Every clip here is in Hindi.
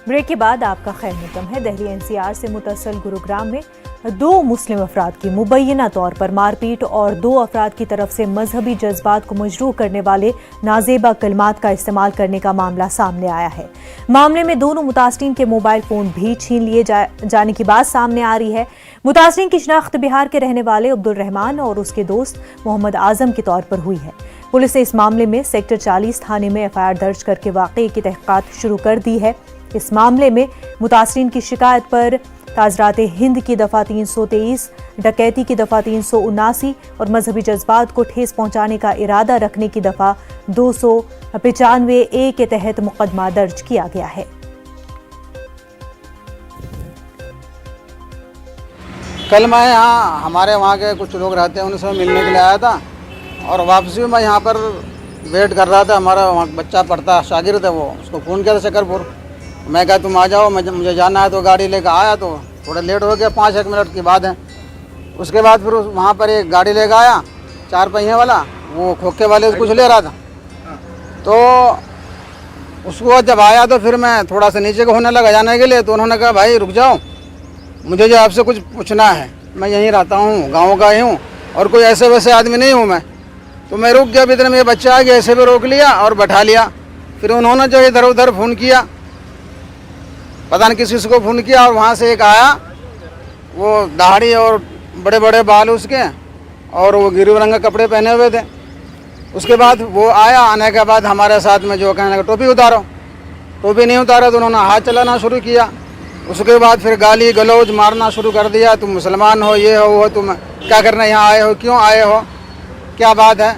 ब्रेक के बाद आपका खैर मकदम है। दिल्ली एनसीआर से मुतसल गुरुग्राम में 2 मुस्लिम अफराद की मुबैना तौर पर मारपीट और 2 अफराद की तरफ से मजहबी जज्बात को मजरूह करने वाले नाजेबा कलमात का इस्तेमाल करने का मामला सामने आया है। मामले में दोनों मुतासरीन के मोबाइल फोन भी छीन लिए जाने की बात सामने आ रही है। मुतासरीन की शिनाख्त बिहार के रहने वाले अब्दुल रहमान और उसके दोस्त मोहम्मद आजम के तौर पर हुई है। पुलिस ने इस मामले में सेक्टर 40 थाने में एफआईआर दर्ज करके वाकये की तहकीकात शुरू कर दी है। इस मामले में मुतासरीन की शिकायत पर ताजराते हिंद की दफा 323, डकैती की दफा 379 और मजहबी जज्बात को ठेस पहुंचाने का इरादा रखने की दफा 295A के तहत मुकदमा दर्ज किया गया है। कल मैं यहाँ हमारे वहाँ के कुछ लोग रहते हैं, उनसे मिलने के लिए आया था और वापसी में मैं यहाँ पर वेट कर रहा था। हमारा वहाँ बच्चा पढ़ता शागिर्द है, वो उसको फ़ोन किया था शकरपुर। मैं कहा तुम आ जाओ, मुझे जाना है, तो गाड़ी लेकर आया। तो थोड़ा लेट हो गया, 5-1 मिनट की बात है। उसके बाद फिर वहाँ पर एक गाड़ी लेकर आया, 4 पहिए वाला, वो खोखे वाले से कुछ ले रहा था। तो उसको जब आया तो फिर मैं थोड़ा सा नीचे को होने लगा जाने के लिए, तो उन्होंने कहा भाई रुक जाओ, मुझे जो आपसे कुछ पूछना है, मैं यहीं रहता हूँ, गाँव का ही हूँ और कोई ऐसे वैसे आदमी नहीं हूँ मैं। तो मैं रुक गया, इतने मेरे बच्चा आ गया, ऐसे भी रोक लिया और बैठा लिया। फिर उन्होंने जो इधर उधर फ़ोन किया, पता नहीं किसी को फ़ोन किया, और वहाँ से एक आया, वो दाढ़ी और बड़े बड़े बाल उसके, और वो गिरु रंग के कपड़े पहने हुए थे। उसके बाद वो आया, आने के बाद हमारे साथ में जो कहने का टोपी उतारो, टोपी नहीं उतारा तो उन्होंने हाथ चलाना शुरू किया। उसके बाद फिर गाली गलौज मारना शुरू कर दिया, तुम मुसलमान हो, ये हो, तुम क्या करने यहाँ आए हो, क्यों आए हो, क्या बात है।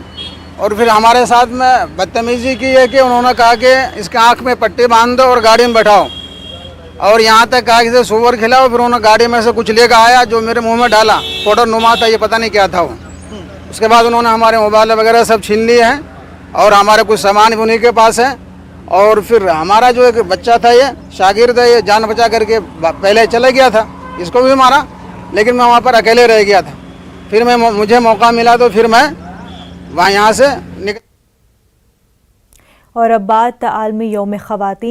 और फिर हमारे साथ में बदतमीज़ी की है कि उन्होंने कहा कि इसके आँख में पट्टी बांध दो और गाड़ी में बैठाओ, और यहाँ तक कहा कि सुअर खिलाओ। फिर उन्होंने गाड़ी में से कुछ लेकर आया जो मेरे मुंह में डाला, पाउडर नुमा था, ये पता नहीं क्या था वो। उसके बाद उन्होंने हमारे मोबाइल वगैरह सब छीन लिए हैं और हमारे कुछ सामान भी उन्हीं के पास है। और फिर हमारा जो एक बच्चा था, ये शागिर्द है, ये जान बचा करके पहले चला गया था, इसको भी मारा, लेकिन मैं वहाँ पर अकेले रह गया था। फिर मुझे मौका मिला तो फिर मैं वहाँ यहाँ से निकल। और अब बात आलमी यौम ख़वातीन